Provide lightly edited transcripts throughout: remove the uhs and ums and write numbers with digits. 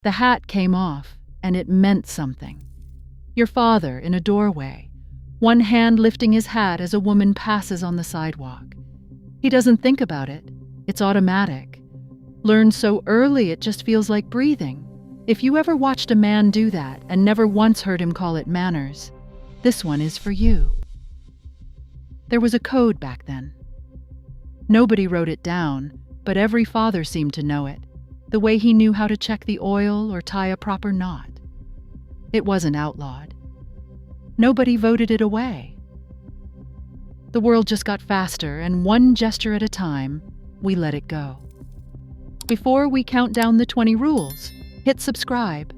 The hat came off, and it meant something. Your father in a doorway, one hand lifting his hat as a woman passes on the sidewalk. He doesn't think about it. It's automatic. Learned so early it just feels like breathing. If you ever watched a man do that and never once heard him call it manners, this one is for you. There was a code back then. Nobody wrote it down, but every father seemed to know it, the way he knew how to check the oil or tie a proper knot. It wasn't outlawed. Nobody voted it away. The world just got faster, and one gesture at a time, we let it go. Before we count down the 20 rules, hit subscribe.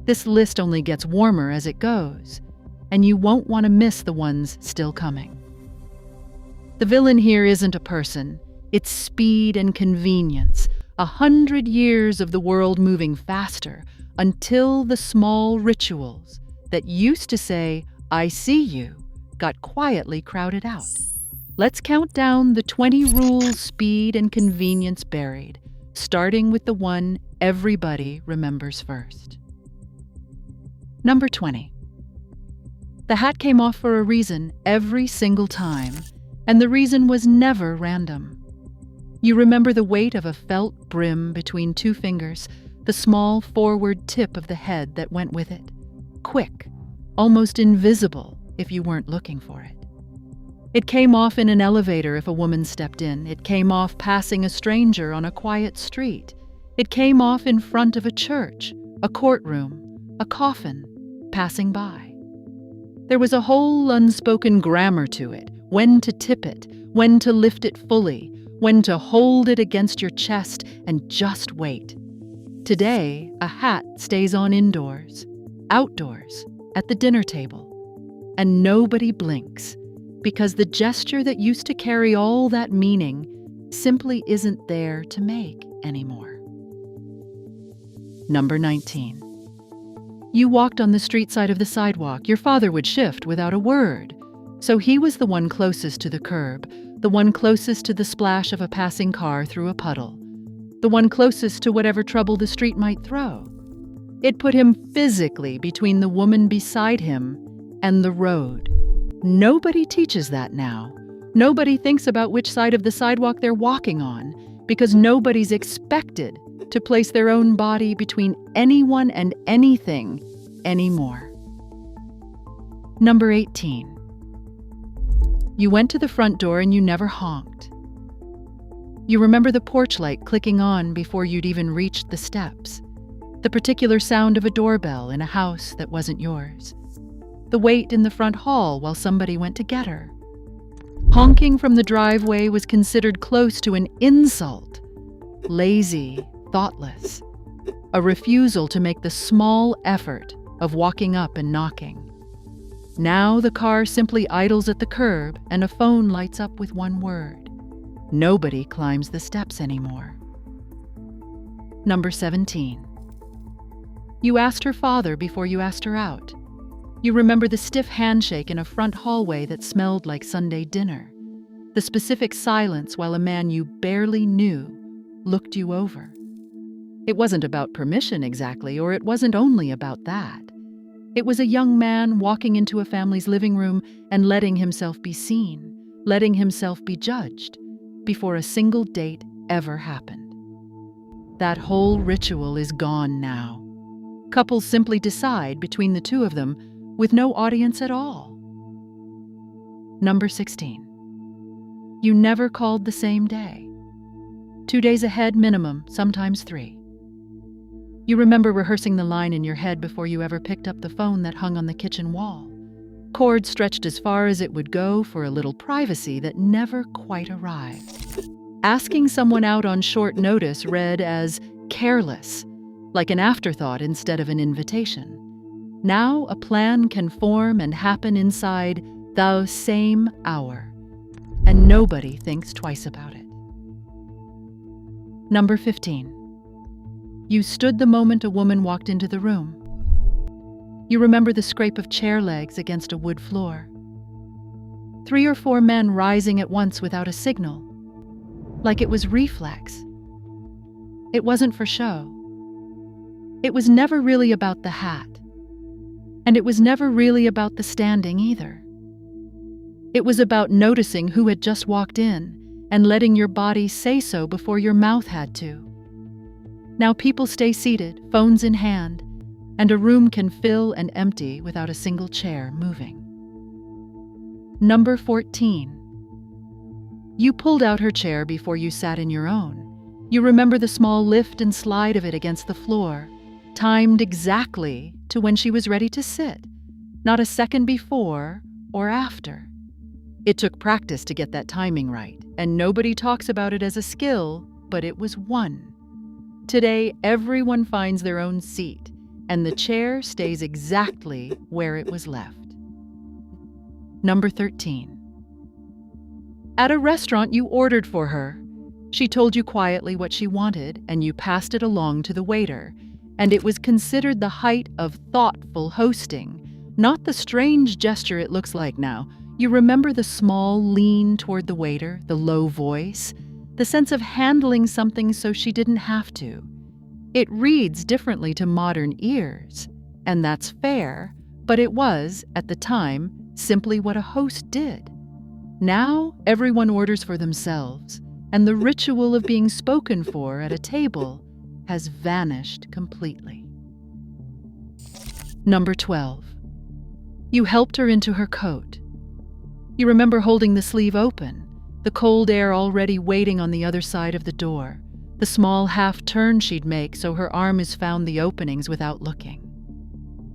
This list only gets warmer as it goes, and you won't want to miss the ones still coming. The villain here isn't a person, it's speed and convenience, 100 years of the world moving faster until the small rituals that used to say, "I see you," got quietly crowded out. Let's count down the 20 rules speed and convenience buried, starting with the one everybody remembers first. Number 20. The hat came off for a reason every single time, and the reason was never random. You remember the weight of a felt brim between two fingers, the small forward tip of the head that went with it. Quick, almost invisible if you weren't looking for it. It came off in an elevator if a woman stepped in. It came off passing a stranger on a quiet street. It came off in front of a church, a courtroom, a coffin, passing by. There was a whole unspoken grammar to it, when to tip it, when to lift it fully, when to hold it against your chest and just wait. Today, a hat stays on indoors, outdoors, at the dinner table, and nobody blinks, because the gesture that used to carry all that meaning simply isn't there to make anymore. Number 19. You walked on the street side of the sidewalk. Your father would shift without a word, so he was the one closest to the curb, the one closest to the splash of a passing car through a puddle, the one closest to whatever trouble the street might throw. It put him physically between the woman beside him and the road. Nobody teaches that now. Nobody thinks about which side of the sidewalk they're walking on, because nobody's expected to place their own body between anyone and anything anymore. Number 18. You went to the front door and you never honked. You remember the porch light clicking on before you'd even reached the steps, the particular sound of a doorbell in a house that wasn't yours, the wait in the front hall while somebody went to get her. Honking from the driveway was considered close to an insult, lazy, thoughtless, a refusal to make the small effort of walking up and knocking. Now the car simply idles at the curb and a phone lights up with one word. Nobody climbs the steps anymore. Number 17. You asked her father before you asked her out. You remember the stiff handshake in a front hallway that smelled like Sunday dinner, the specific silence while a man you barely knew looked you over. It wasn't about permission exactly, or it wasn't only about that. It was a young man walking into a family's living room and letting himself be seen, letting himself be judged, before a single date ever happened. That whole ritual is gone now. Couples simply decide between the two of them with no audience at all. Number 16. You never called the same day. 2 days ahead minimum, sometimes 3. You remember rehearsing the line in your head before you ever picked up the phone that hung on the kitchen wall. Cord stretched as far as it would go for a little privacy that never quite arrived. Asking someone out on short notice read as careless, like an afterthought instead of an invitation. Now a plan can form and happen inside the same hour, and nobody thinks twice about it. Number 15. You stood the moment a woman walked into the room. You remember the scrape of chair legs against a wood floor. 3 or 4 men rising at once without a signal, like it was reflex. It wasn't for show. It was never really about the hat. And it was never really about the standing either. It was about noticing who had just walked in and letting your body say so before your mouth had to. Now people stay seated, phones in hand, and a room can fill and empty without a single chair moving. Number 14. You pulled out her chair before you sat in your own. You remember the small lift and slide of it against the floor, timed exactly to when she was ready to sit, not a second before or after. It took practice to get that timing right, and nobody talks about it as a skill, but it was one. Today, everyone finds their own seat, and the chair stays exactly where it was left. Number 13. At a restaurant, you ordered for her. She told you quietly what she wanted, and you passed it along to the waiter, and it was considered the height of thoughtful hosting, not the strange gesture it looks like now. You remember the small lean toward the waiter, the low voice, the sense of handling something so she didn't have to. It reads differently to modern ears, and that's fair, but it was, at the time, simply what a host did. Now, everyone orders for themselves, and the ritual of being spoken for at a table has vanished completely. Number 12. You helped her into her coat. You remember holding the sleeve open, the cold air already waiting on the other side of the door, the small half-turn she'd make so her arm is found the openings without looking.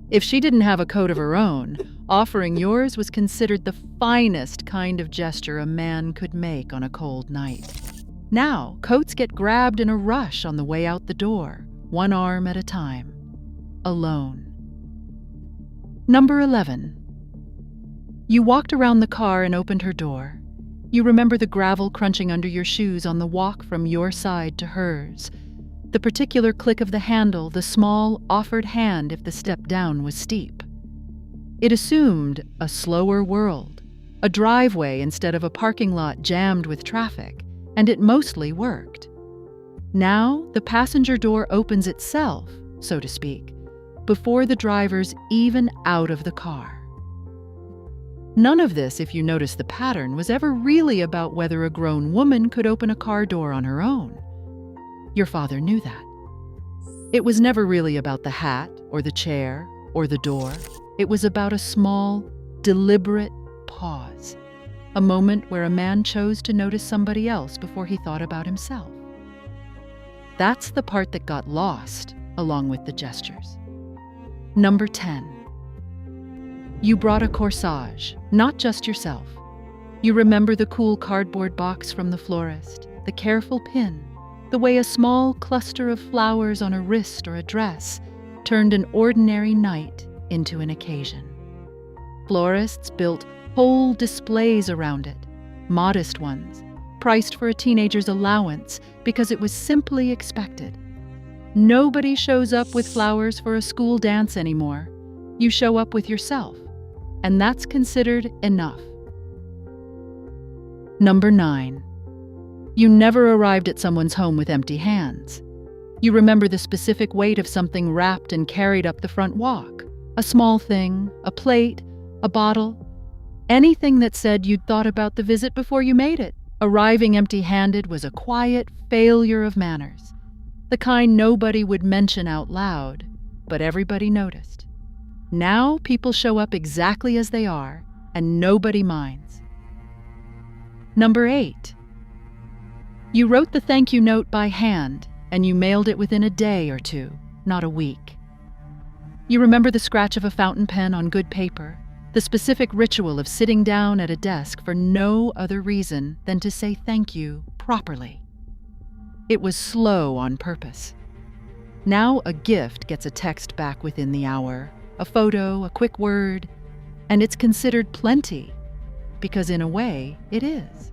If she didn't have a coat of her own, offering yours was considered the finest kind of gesture a man could make on a cold night. Now, coats get grabbed in a rush on the way out the door, one arm at a time, alone. Number 11. You walked around the car and opened her door. You remember the gravel crunching under your shoes on the walk from your side to hers, the particular click of the handle, the small offered hand if the step down was steep. It assumed a slower world, a driveway instead of a parking lot jammed with traffic, and it mostly worked. Now, the passenger door opens itself, so to speak, before the driver's even out of the car. None of this, if you notice the pattern, was ever really about whether a grown woman could open a car door on her own. Your father knew that. It was never really about the hat, or the chair, or the door. It was about a small, deliberate pause, a moment where a man chose to notice somebody else before he thought about himself. That's the part that got lost, along with the gestures. Number 10. You brought a corsage, not just yourself. You remember the cool cardboard box from the florist, the careful pin, the way a small cluster of flowers on a wrist or a dress turned an ordinary night into an occasion. Florists built whole displays around it, modest ones, priced for a teenager's allowance because it was simply expected. Nobody shows up with flowers for a school dance anymore. You show up with yourself, and that's considered enough. Number 9. You never arrived at someone's home with empty hands. You remember the specific weight of something wrapped and carried up the front walk. A small thing, a plate, a bottle, anything that said you'd thought about the visit before you made it. Arriving empty-handed was a quiet failure of manners, the kind nobody would mention out loud, but everybody noticed. Now people show up exactly as they are, and nobody minds. Number 8. You wrote the thank you note by hand, and you mailed it within a day or two, not a week. You remember the scratch of a fountain pen on good paper, the specific ritual of sitting down at a desk for no other reason than to say thank you properly. It was slow on purpose. Now a gift gets a text back within the hour, a photo, a quick word, and it's considered plenty, because in a way it is.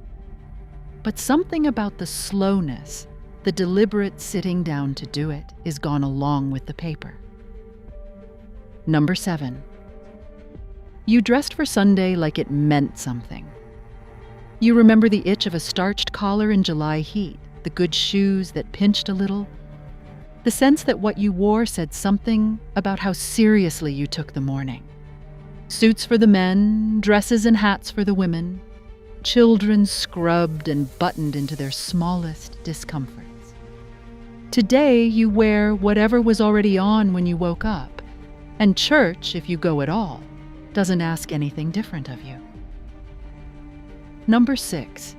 But something about the slowness, the deliberate sitting down to do it, is gone along with the paper. Number 7. You dressed for Sunday like it meant something. You remember the itch of a starched collar in July heat, the good shoes that pinched a little. The sense that what you wore said something about how seriously you took the morning. Suits for the men, dresses and hats for the women, children scrubbed and buttoned into their smallest discomforts. Today, you wear whatever was already on when you woke up, and church, if you go at all, doesn't ask anything different of you. Number 6.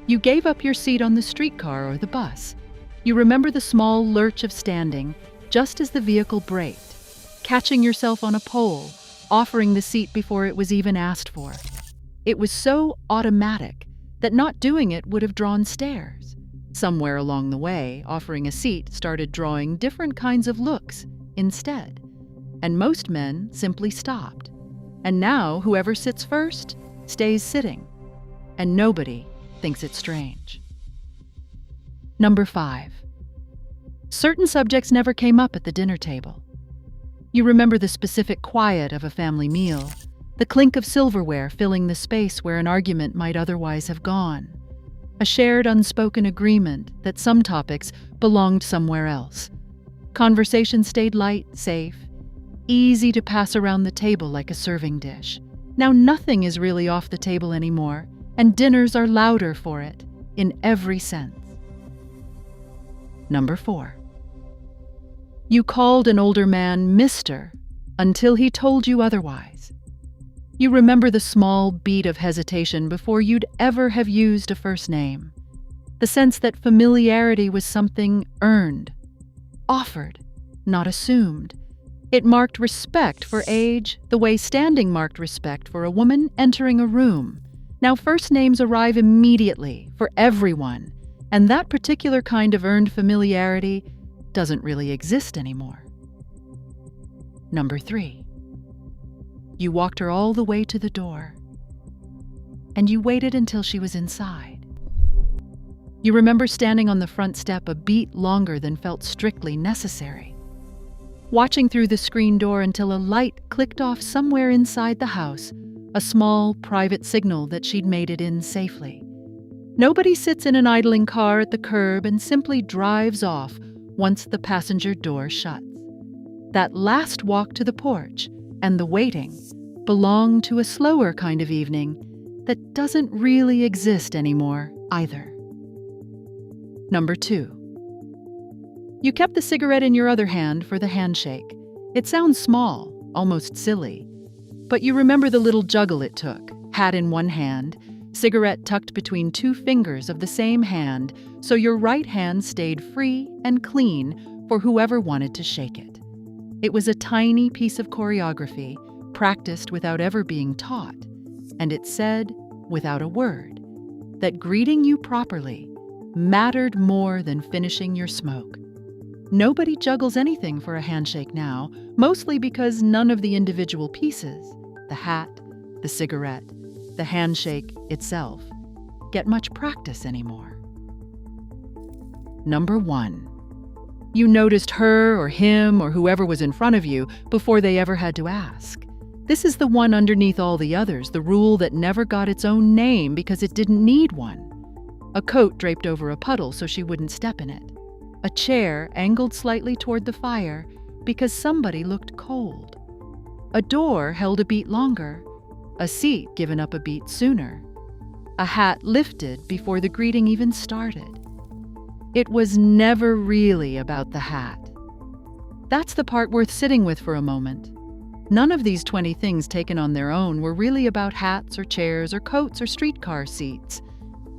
You gave up your seat on the streetcar or the bus. You remember the small lurch of standing just as the vehicle braked, catching yourself on a pole, offering the seat before it was even asked for. It was so automatic that not doing it would have drawn stares. Somewhere along the way, offering a seat started drawing different kinds of looks instead, and most men simply stopped. And now whoever sits first stays sitting, and nobody thinks it's strange. Number 5. Certain subjects never came up at the dinner table. You remember the specific quiet of a family meal, the clink of silverware filling the space where an argument might otherwise have gone, a shared unspoken agreement that some topics belonged somewhere else. Conversation stayed light, safe, easy to pass around the table like a serving dish. Now nothing is really off the table anymore, and dinners are louder for it, in every sense. Number 4. You called an older man Mr. until he told you otherwise. You remember the small beat of hesitation before you'd ever have used a first name, the sense that familiarity was something earned, offered, not assumed. It marked respect for age the way standing marked respect for a woman entering a room. Now first names arrive immediately for everyone, and that particular kind of earned familiarity doesn't really exist anymore. Number 3. You walked her all the way to the door, and you waited until she was inside. You remember standing on the front step a beat longer than felt strictly necessary, watching through the screen door until a light clicked off somewhere inside the house, a small, private signal that she'd made it in safely. Nobody sits in an idling car at the curb and simply drives off once the passenger door shuts. That last walk to the porch and the waiting belong to a slower kind of evening that doesn't really exist anymore either. Number 2. You kept the cigarette in your other hand for the handshake. It sounds small, almost silly, but you remember the little juggle it took, hat in one hand, cigarette tucked between 2 fingers of the same hand, so your right hand stayed free and clean for whoever wanted to shake it. It was a tiny piece of choreography, practiced without ever being taught, and it said, without a word, that greeting you properly mattered more than finishing your smoke. Nobody juggles anything for a handshake now, mostly because none of the individual pieces, the hat, the cigarette, the handshake itself, get much practice anymore. Number 1. You noticed her or him or whoever was in front of you before they ever had to ask. This is the one underneath all the others, the rule that never got its own name because it didn't need one. A coat draped over a puddle so she wouldn't step in it. A chair angled slightly toward the fire because somebody looked cold. A door held a beat longer. A seat given up a beat sooner. A hat lifted before the greeting even started. It was never really about the hat. That's the part worth sitting with for a moment. None of these 20 things taken on their own were really about hats or chairs or coats or streetcar seats.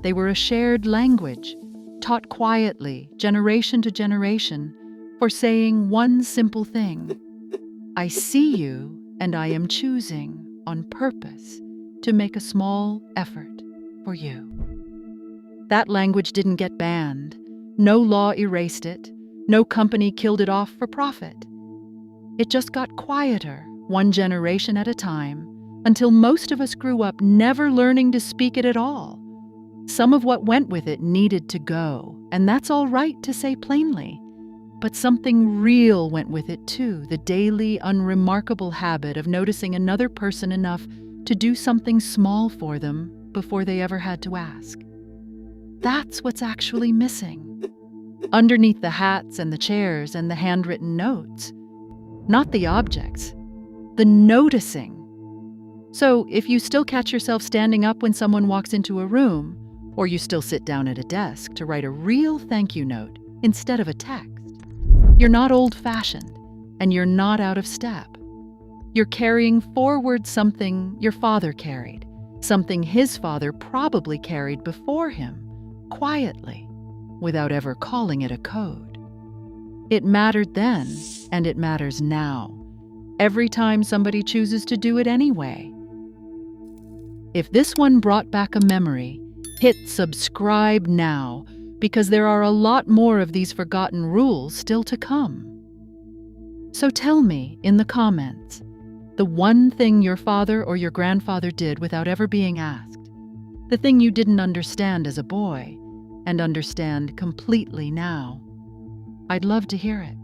They were a shared language, taught quietly, generation to generation, for saying one simple thing. I see you, and I am choosing, on purpose, to make a small effort for you. That language didn't get banned. No law erased it. No company killed it off for profit. It just got quieter, one generation at a time, until most of us grew up never learning to speak it at all. Some of what went with it needed to go, and that's all right to say plainly. But something real went with it too, the daily, unremarkable habit of noticing another person enough to do something small for them before they ever had to ask. That's what's actually missing. underneath the hats and the chairs and the handwritten notes. Not the objects, the noticing. So if you still catch yourself standing up when someone walks into a room, or you still sit down at a desk to write a real thank you note instead of a text, you're not old-fashioned, and you're not out of step. You're carrying forward something your father carried, something his father probably carried before him, quietly, without ever calling it a code. It mattered then, and it matters now, every time somebody chooses to do it anyway. If this one brought back a memory, hit subscribe now, because there are a lot more of these forgotten rules still to come. So tell me in the comments, the one thing your father or your grandfather did without ever being asked, the thing you didn't understand as a boy and understand completely now. I'd love to hear it.